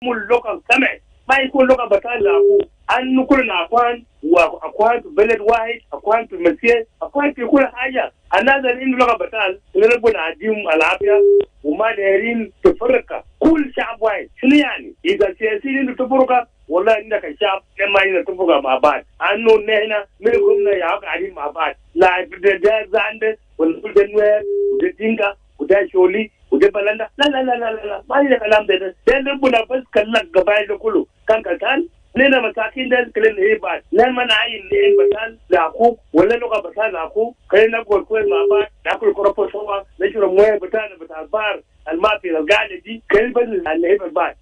local government. My local battle an nukul na kwan wa akwan to beled wide akwan to mesie akwan to kula haya another in local battle nirbu na dim alabia uma derin to farka kul shab wide shini iza siyasi to furuka wala inda ka shab nema ina to furuka mabad anno nehna me gumna ya ka adi mabad la de zande wal denwe de dinga uda sholi uda balanda la ba ina kalam de den buna bas kallan gabai da kulu kan kan nena matakin da kelen heba nan mana ayin ne batan da ku wala no ka batan da ku kai na gol ko ma ba da ku ko rapo sowa na shiro moye batan batan bar almafi al galidi kai ban al heba ba.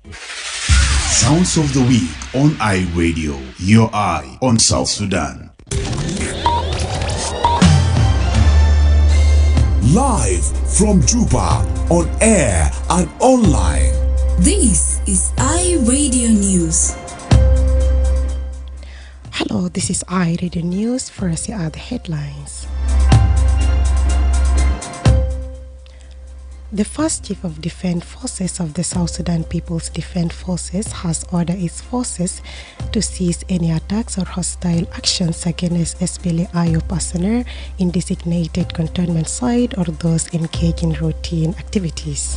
Sounds of the week on iRadio, your eye on South Sudan. Live from Juba, on air and online. This is iRadio News. Hello, this is iRadio News. First, here are the headlines. The first Chief of Defense Forces of the South Sudan People's Defense Forces has ordered its forces to cease any attacks or hostile actions against SPLA-IO personnel in designated cantonment site or those engaged in routine activities.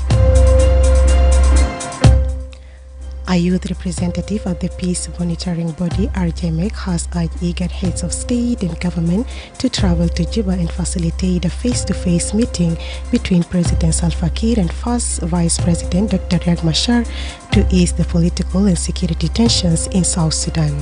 A youth representative of the peace monitoring body RJMEC has urged eager heads of state and government to travel to Juba and facilitate a face-to-face meeting between President Salva Kiir and first Vice President Dr. Riek Machar to ease the political and security tensions in South Sudan.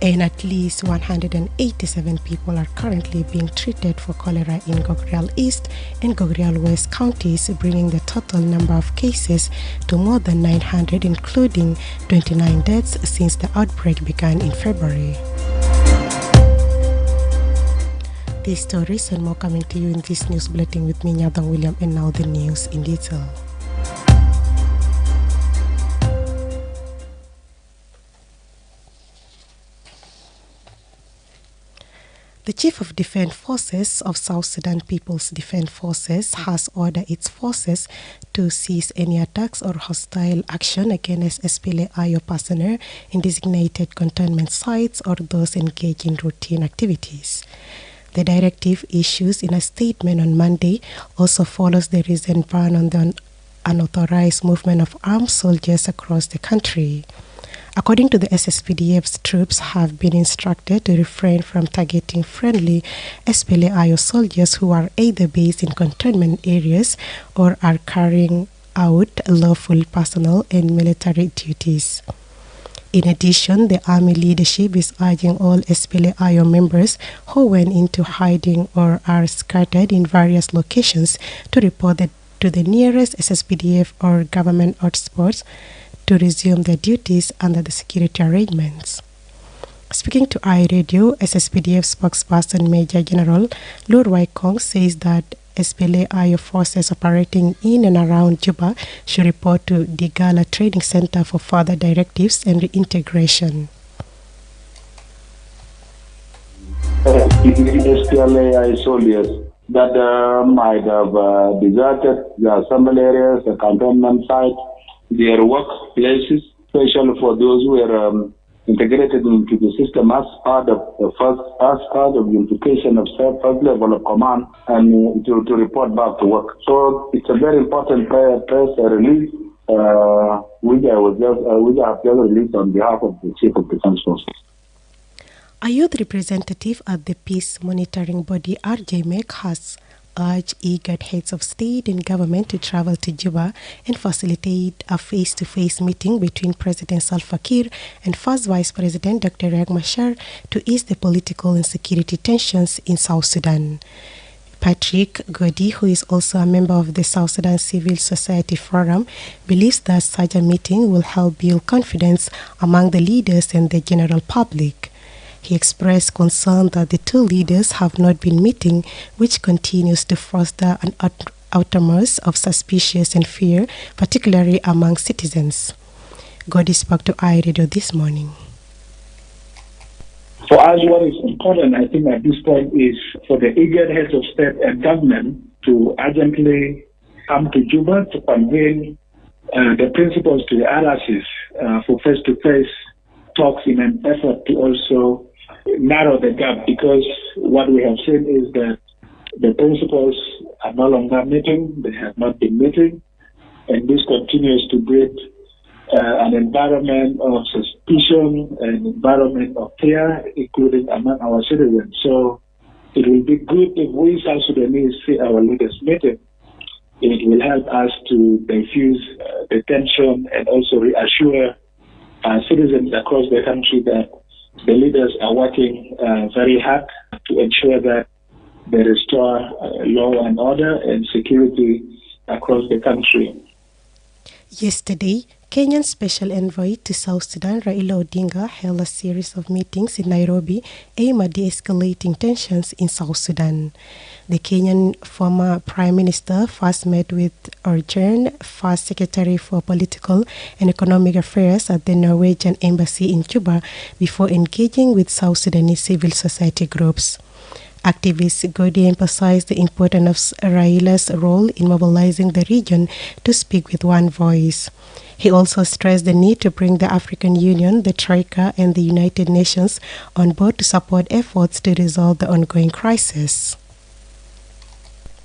And at least 187 people are currently being treated for cholera in Gogrial East and Gogrial West counties, bringing the total number of cases to more than 900, including 29 deaths since the outbreak began in February. These stories and more coming to you in this news bulletin with me, Nyathong William, and now the news in detail. The Chief of Defense Forces of South Sudan People's Defense Forces has ordered its forces to cease any attacks or hostile action against SPLA-IO personnel in designated cantonment sites or those engaged in routine activities. The directive, issued in a statement on Monday, also follows the recent ban on the unauthorized movement of armed soldiers across the country. According to the SSPDF's troops have been instructed to refrain from targeting friendly SPLA-IO soldiers who are either based in cantonment areas or are carrying out lawful personal and military duties. In addition, the army leadership is urging all SPLA-IO members who went into hiding or are scattered in various locations to report to the nearest SSPDF or government hotspots to resume their duties under the security arrangements. Speaking to iRadio, SSPDF spokesperson Major General Lurwai Kong says that SPLA-IO forces operating in and around Juba should report to the Gala Training Center for further directives and reintegration. SPLA-IO soldiers that might have deserted the assembly areas, the cantonment sites, their workplaces, especially for those who are integrated into the system as part of the implication of first level of command and to report back to work. So it's a very important press release which I have just released on behalf of the Chief of Defense Forces. A youth representative at the peace monitoring body RJMEC has urged eager heads of state and government to travel to Juba and facilitate a face-to-face meeting between President Salva Kiir and first Vice President Dr. Riek Machar to ease the political and security tensions in South Sudan. Patrick Godi, who is also a member of the South Sudan Civil Society Forum, believes that such a meeting will help build confidence among the leaders and the general public. He expressed concern that the two leaders have not been meeting, which continues to foster an atmosphere of suspicion and fear, particularly among citizens. Godi spoke to iRadio this morning. For us, what is important, I think, at this point is for the eager heads of state and government to urgently come to Juba to convene the principals to the RRCs for face-to-face talks in an effort to also narrow the gap, because what we have seen is that the principals are no longer meeting, they have not been meeting, and this continues to breed an environment of suspicion, an environment of fear, including among our citizens. So it will be good if we South Sudanese see our leaders meeting. It will help us to diffuse the tension and also reassure citizens across the country that the leaders are working very hard to ensure that they restore law and order and security across the country. Yesterday, Kenyan Special Envoy to South Sudan, Raila Odinga, held a series of meetings in Nairobi aimed at de-escalating tensions in South Sudan. The Kenyan former Prime Minister first met with Urgent First Secretary for Political and Economic Affairs at the Norwegian Embassy in Juba before engaging with South Sudanese civil society groups. Activist Godi emphasized the importance of Raila's role in mobilizing the region to speak with one voice. He also stressed the need to bring the African Union, the Troika, and the United Nations on board to support efforts to resolve the ongoing crisis.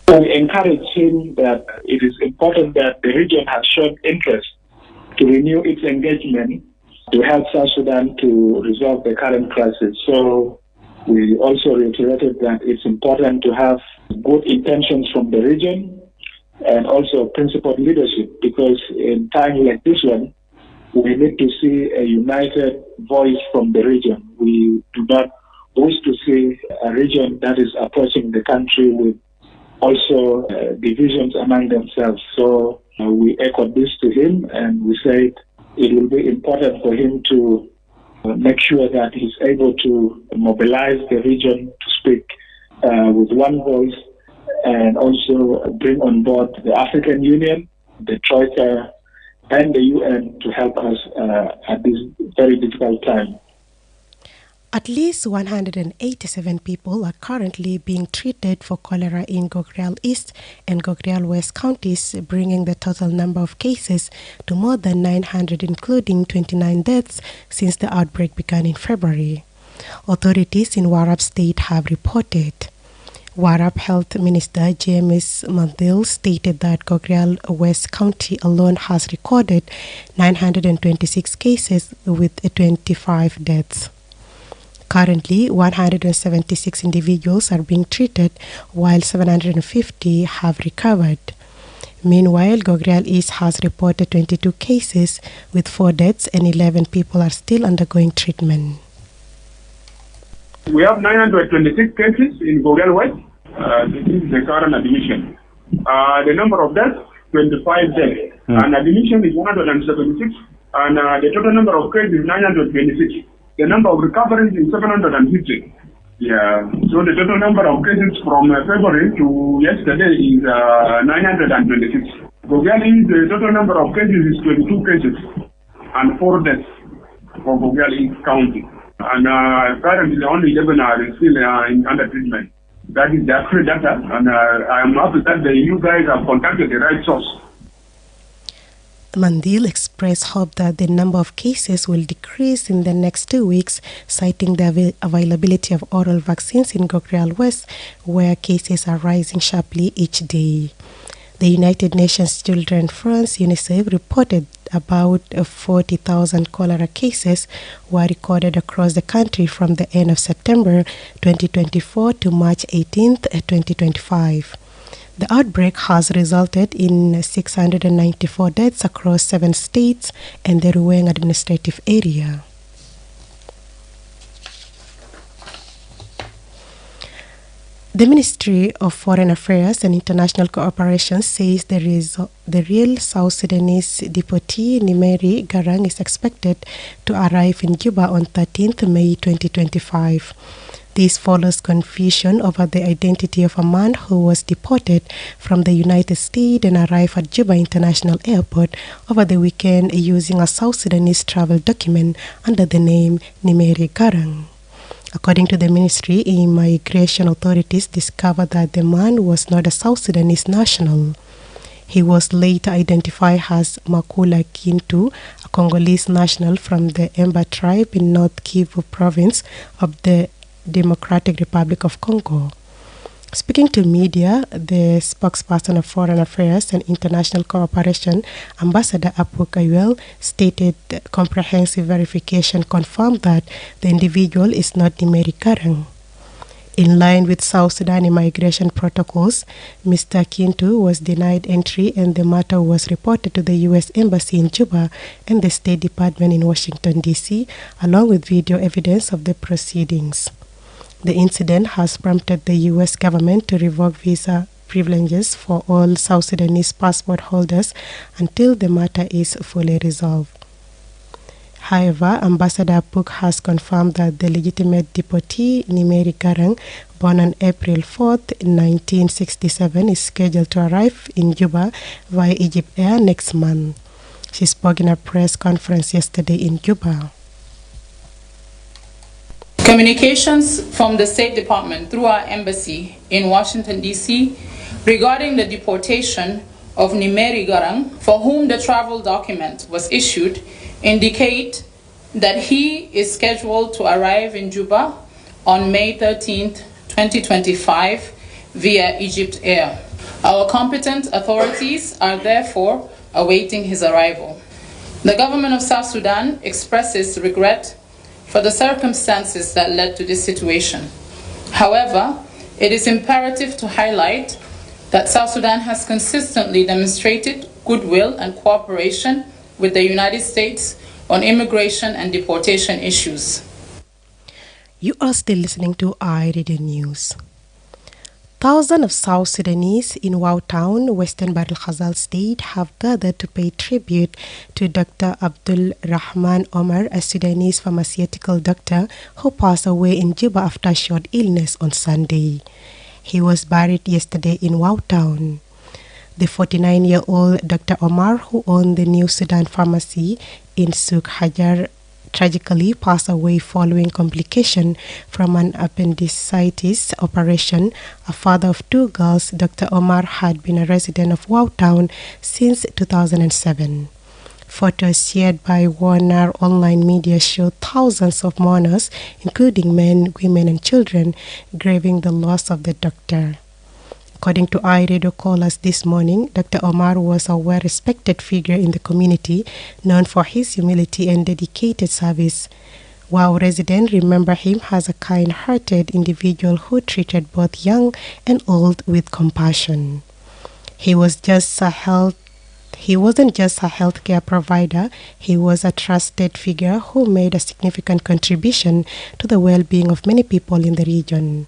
We encourage him that it is important that the region has shown interest to renew its engagement to help South Sudan to resolve the current crisis. So we also reiterated that it's important to have good intentions from the region and also principled leadership, because in times like this one, we need to see a united voice from the region. We do not wish to see a region that is approaching the country with also divisions among themselves. So we echoed this to him, and we said it will be important for him to make sure that he's able to mobilize the region to speak with one voice, and also bring on board the African Union, the Troika, and the UN to help us at this very difficult time. At least 187 people are currently being treated for cholera in Gogrial East and Gogrial West counties, bringing the total number of cases to more than 900, including 29 deaths since the outbreak began in February. Authorities in Warrap State have reported. Warrap Health Minister James Mandil stated that Gogrial West County alone has recorded 926 cases with 25 deaths. Currently, 176 individuals are being treated, while 750 have recovered. Meanwhile, Gogrial East has reported 22 cases with 4 deaths, and 11 people are still undergoing treatment. We have 926 cases in Gogrial West. This is the current admission. The number of deaths, 25 deaths. And admission is 176. And the total number of cases is 926. The number of recoveries is 750. Yeah. So the total number of cases from February to yesterday is 926. Gogrial, the total number of cases is 22 cases and 4 deaths for Gogrial County. And currently only 11 are still under treatment. That is the accurate data, and I am happy that you guys have contacted the right source. Mandil expressed hope that the number of cases will decrease in the next 2 weeks, citing the availability of oral vaccines in Gogrial West, where cases are rising sharply each day. The United Nations Children's Fund, UNICEF, reported about 40,000 cholera cases were recorded across the country from the end of September 2024 to March 18, 2025. The outbreak has resulted in 694 deaths across 7 states and the Ruweng administrative area. The Ministry of Foreign Affairs and International Cooperation says the real South Sudanese deportee Nimeri Garang is expected to arrive in Juba on 13th May 2025. This follows confusion over the identity of a man who was deported from the United States and arrived at Juba International Airport over the weekend using a South Sudanese travel document under the name Nimeri Garang. According to the ministry, immigration authorities discovered that the man was not a South Sudanese national. He was later identified as Makula Kintu, a Congolese national from the Emba tribe in North Kivu province of the Democratic Republic of Congo. Speaking to media, the spokesperson of Foreign Affairs and International Cooperation, Ambassador Apuk Ayuel, stated comprehensive verification confirmed that the individual is not Nimeri Karang. In line with South Sudan immigration protocols, Mr. Kintu was denied entry and the matter was reported to the U.S. Embassy in Juba and the State Department in Washington, D.C., along with video evidence of the proceedings. The incident has prompted the U.S. government to revoke visa privileges for all South Sudanese passport holders until the matter is fully resolved. However, Ambassador Puk has confirmed that the legitimate deportee Nimeri Garang, born on April 4, 1967, is scheduled to arrive in Juba via Egypt Air next month. She spoke in a press conference yesterday in Juba. Communications from the State Department through our embassy in Washington, D.C. regarding the deportation of Nimeri Garang, for whom the travel document was issued, indicate that he is scheduled to arrive in Juba on May 13, 2025 via Egypt Air. Our competent authorities are therefore awaiting his arrival. The government of South Sudan expresses regret for the circumstances that led to this situation. However, it is imperative to highlight that South Sudan has consistently demonstrated goodwill and cooperation with the United States on immigration and deportation issues. You are still listening to iRadio News. Thousands of South Sudanese in Wau Town, Western Bahr el Ghazal State, have gathered to pay tribute to Dr. Abdul Rahman Omar, a Sudanese pharmaceutical doctor who passed away in Juba after a short illness on Sunday. He was buried yesterday in Wau Town. The 49-year-old Dr. Omar, who owned the New Sudan Pharmacy in Souk Hajar, tragically passed away following complication from an appendicitis operation. A father of two girls, Dr. Omar had been a resident of Wau Town since 2007. Photos shared by Warner online media show thousands of mourners, including men, women, and children, grieving the loss of the doctor. According to iRadio callers this morning, Dr. Omar was a well-respected figure in the community, known for his humility and dedicated service. Wow residents remember him as a kind-hearted individual who treated both young and old with compassion. He wasn't just a healthcare provider, he was a trusted figure who made a significant contribution to the well-being of many people in the region.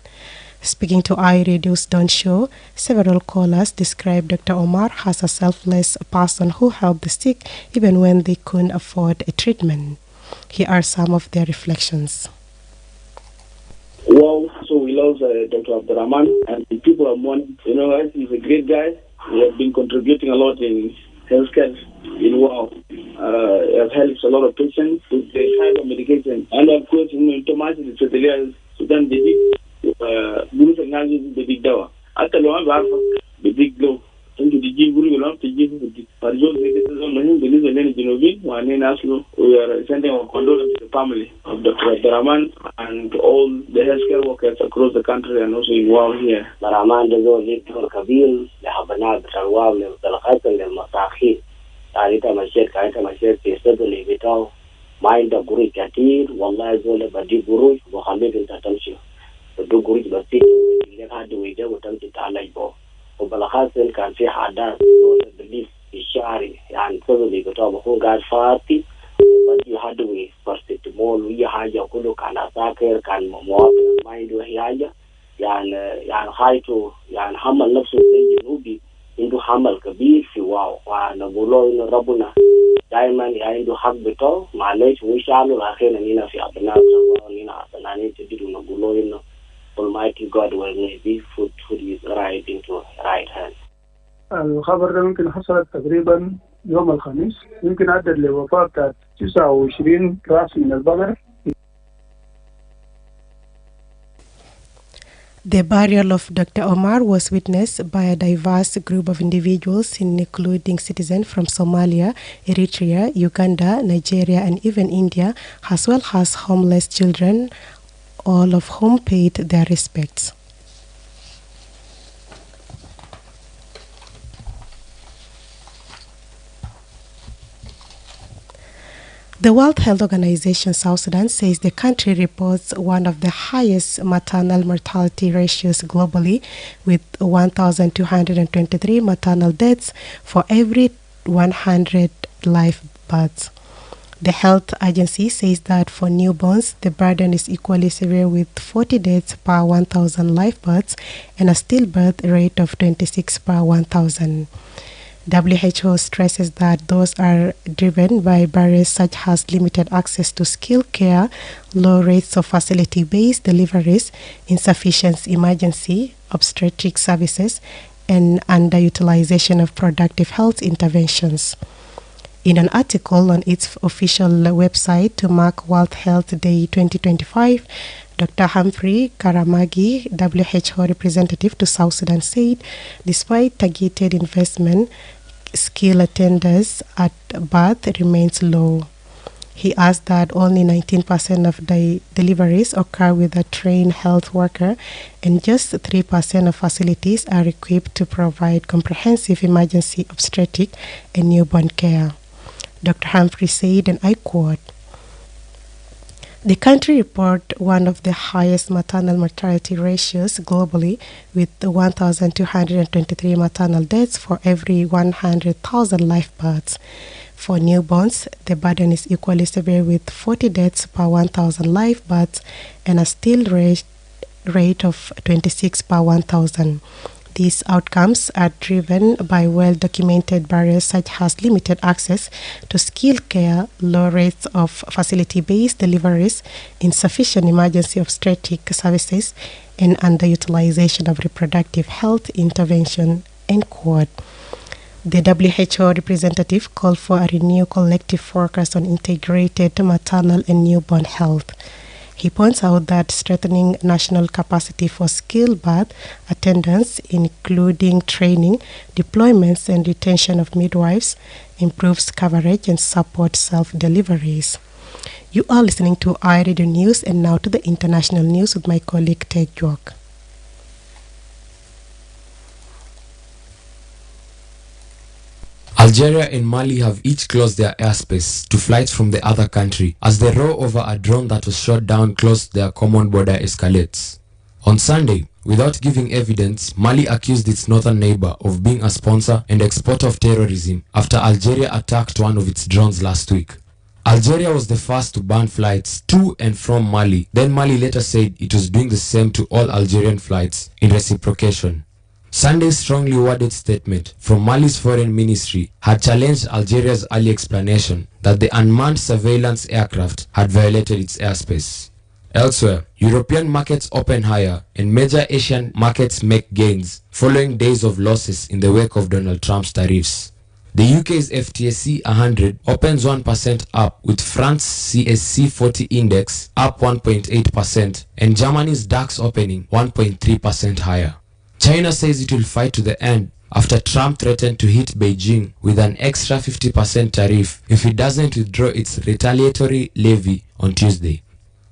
Speaking to iRadio's Dawn Show, several callers described Dr. Omar as a selfless person who helped the sick even when they couldn't afford a treatment. Here are some of their reflections. Well, so we love Dr. Abdurrahman, and the people are mourning. You know, he's a great guy. He has been contributing a lot in healthcare in Wow. He has helped a lot of patients with the kind of medication. And of course, in Thomas, the Sudan, Guru Sangazi, the big dawa. At the long the big glow. Into the Guru, to give the Parjol, we are sending our condolences to the family of Dr. Abdurrahman and all the healthcare workers across the country and also in Wow here. Abdurrahman does دور كبير لحبنات الواو للطلقات للمساخين. تعريتها مشيت كعيتها مشيت في صدر اللي بتاعه ما عنده قروج كثير والله زول بدي قروج وخليك انت تمشي. بدو قروج بسيط اللي هاد ويجا وتمشي تعالج به. وبالأخص كان في حدث بالليل في الشارع يعني صدر اللي بتاعه بكون قاعد فاتي وبدي هادوي فرستمول ويا حاجة كله كان أساكر كان مواطن ما عنده حاجة يعني خايته يعني حمل نفسه زي جنوبي عنده حمل كبير في واو ونقوله إنه ربنا دائما عنده حق بتاعه معلش ويشعله أخيرا هنا في أبناء هنا أبناء تجدوا نقوله إنه Almighty God will maybe put his right into right hand. الخبر ده ممكن حصلت تقريبا يوم الخميس يمكن عدد لوفاة 29 رأس من البقر. The burial of Dr. Omar was witnessed by a diverse group of individuals, including citizens from Somalia, Eritrea, Uganda, Nigeria, and even India, as well as homeless children, all of whom paid their respects. The World Health Organization South Sudan says the country reports one of the highest maternal mortality ratios globally, with 1,223 maternal deaths for every 100 live births. The health agency says that for newborns, the burden is equally severe, with 40 deaths per 1,000 live births and a stillbirth rate of 26 per 1,000. WHO stresses that those are driven by barriers such as limited access to skilled care, low rates of facility-based deliveries, insufficient emergency obstetric services, and underutilization of productive health interventions. In an article on its official website to mark World Health Day 2025, Dr. Humphrey Karamagi, WHO representative to South Sudan, said despite targeted investment, skilled attendance at birth remains low. He asked that only 19% of the deliveries occur with a trained health worker, and just 3% of facilities are equipped to provide comprehensive emergency obstetric and newborn care. Dr. Humphrey said, and I quote, "The country reports one of the highest maternal mortality ratios globally, with 1,223 maternal deaths for every 100,000 live births. For newborns, the burden is equally severe, with 40 deaths per 1,000 live births and a still rate of 26 per 1,000. These outcomes are driven by well-documented barriers such as limited access to skilled care, low rates of facility-based deliveries, insufficient emergency obstetric services, and underutilization of reproductive health intervention," end quote. The WHO representative called for a renewed collective focus on integrated maternal and newborn health. He points out that strengthening national capacity for skilled birth attendants, including training, deployments, and retention of midwives, improves coverage and supports self-deliveries. You are listening to iRadio News, and now to the international news with my colleague Tek Jok. Algeria and Mali have each closed their airspace to flights from the other country as the row over a drone that was shot down close to their common border escalates. On Sunday, without giving evidence, Mali accused its northern neighbor of being a sponsor and exporter of terrorism after Algeria attacked one of its drones last week. Algeria was the first to ban flights to and from Mali. Then Mali later said it was doing the same to all Algerian flights in reciprocation. Sunday's strongly worded statement from Mali's foreign ministry had challenged Algeria's early explanation that the unmanned surveillance aircraft had violated its airspace. Elsewhere, European markets open higher and major Asian markets make gains following days of losses in the wake of Donald Trump's tariffs. The UK's FTSE 100 opens 1% up, with France's CSC 40 index up 1.8% and Germany's DAX opening 1.3% higher. China says it will fight to the end after Trump threatened to hit Beijing with an extra 50% tariff if it doesn't withdraw its retaliatory levy on Tuesday.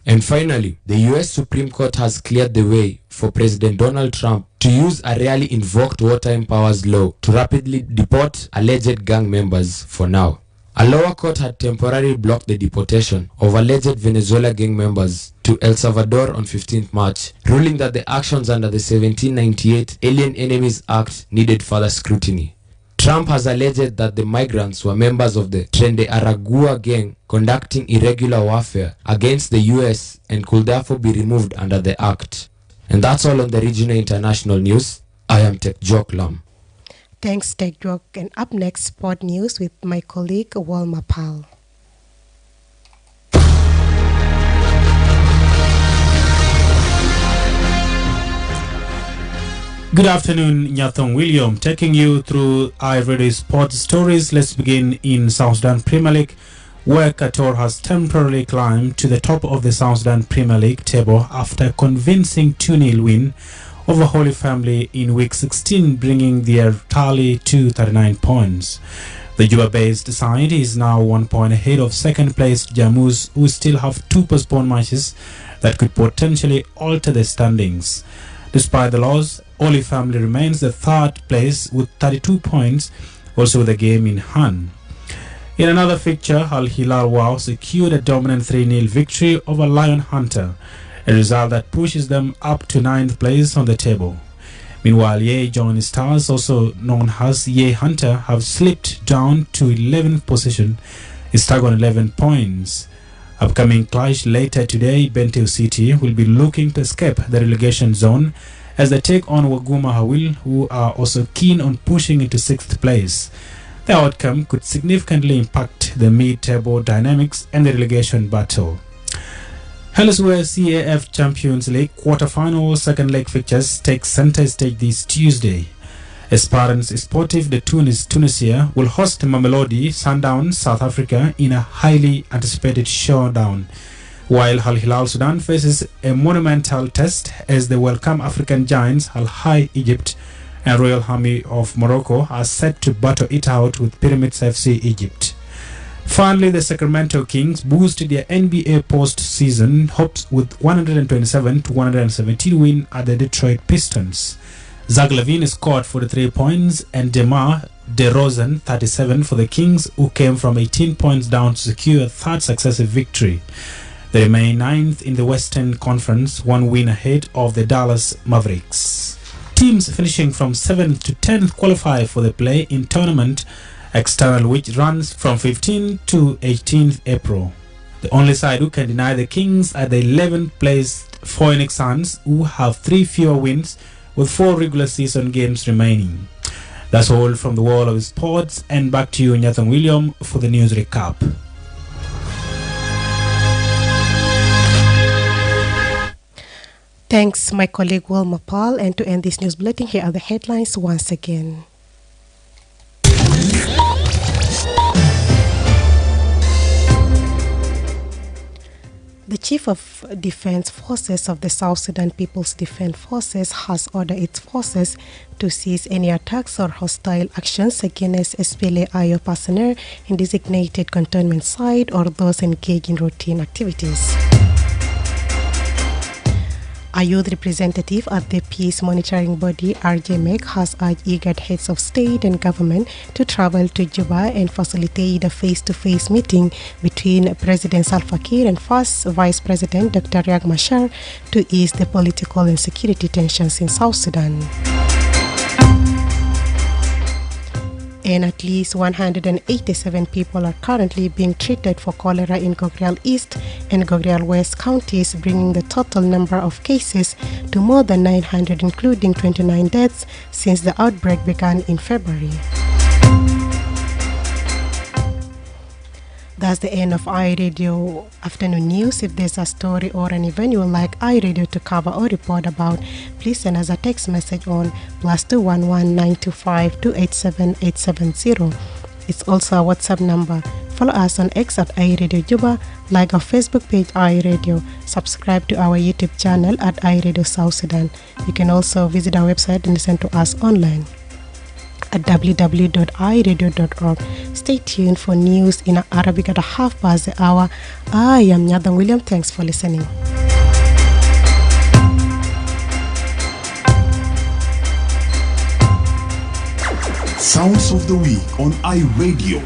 And finally, the US Supreme Court has cleared the way for President Donald Trump to use a rarely invoked wartime powers law to rapidly deport alleged gang members for now. A lower court had temporarily blocked the deportation of alleged Venezuela gang members to El Salvador on 15th March, ruling that the actions under the 1798 Alien Enemies Act needed further scrutiny. Trump has alleged that the migrants were members of the Tren de Aragua gang conducting irregular warfare against the US and could therefore be removed under the act. And that's all on the regional international news. I am Tek Jok Lam. Thanks, Tek Jok. And up next, sport news with my colleague Walma Pal. Good afternoon, Nyathong William, taking you through iRadio sports stories. Let's begin in South Sudan Premier League, where Qatar has temporarily climbed to the top of the South Sudan Premier League table after a convincing 2-0 win of the Holy Family in week 16, bringing their tally to 39 points. The Juba-based side is now 1 point ahead of second place Jammus, who still have 2 postponed matches that could potentially alter the standings. Despite the loss, Holy Family remains the third place with 32 points, also with a game in hand. In another fixture, Al Hilal Wow secured a dominant 3-0 victory over Lion Hunter, a result that pushes them up to 9th place on the table. Meanwhile, Ye John Stars, also known as Ye Hunter, have slipped down to 11th position, stuck on 11 points. Upcoming clash later today, Benteu City will be looking to escape the relegation zone as they take on Waguma Hawil, who are also keen on pushing into 6th place. The outcome could significantly impact the mid-table dynamics and the relegation battle. Elsewhere, CAF Champions League quarter-final second leg fixtures take center stage this Tuesday. Esperance Sportif de Tunisia will host Mamelodi Sundowns South Africa in a highly anticipated showdown, while Al Hilal Sudan faces a monumental test as the welcome African giants Al Hai Egypt and Royal Army of Morocco are set to battle it out with Pyramids FC Egypt. Finally, the Sacramento Kings boosted their NBA postseason hopes with 127-117 win at the Detroit Pistons. Zach LaVine scored 43 points and DeMar DeRozan 37 for the Kings, who came from 18 points down to secure a third successive victory. They remain 9th in the Western Conference, 1 win ahead of the Dallas Mavericks. Teams finishing from 7th to 10th qualify for the play-in tournament external, which runs from 15th to 18th April. The only side who can deny the Kings are the 11th placed Phoenix Suns, who have 3 fewer wins with 4 regular season games remaining. That's all from the world of sports, and back to you, Nyathong William, for the news recap. Thanks, my colleague Wilma Paul. And to end this news bulletin, here are the headlines once again. The Chief of Defense Forces of the South Sudan People's Defense Forces has ordered its forces to cease any attacks or hostile actions against SPLA-IO personnel in designated cantonment site or those engaged in routine activities. A youth representative at the peace monitoring body RJMEC has urged IGAD heads of state and government to travel to Juba and facilitate a face-to-face meeting between President Salva Kiir and first Vice President Dr. Riek Machar to ease the political and security tensions in South Sudan. And at least 187 people are currently being treated for cholera in Gogrial East and Gogrial West counties, bringing the total number of cases to more than 900, including 29 deaths since the outbreak began in February. That's the end of iRadio Afternoon News. If there's a story or an event you would like iRadio to cover or report about, please send us a text message on +211 925 287 870. It's also a WhatsApp number. Follow us on X at iRadio Juba, like our Facebook page iRadio, subscribe to our YouTube channel at iRadio South Sudan. You can also visit our website and listen to us online at www.iradio.org. Stay tuned for news in Arabic at 1/2 the hour. I am Nyathong William. Thanks for listening. Sounds of the Week on iRadio.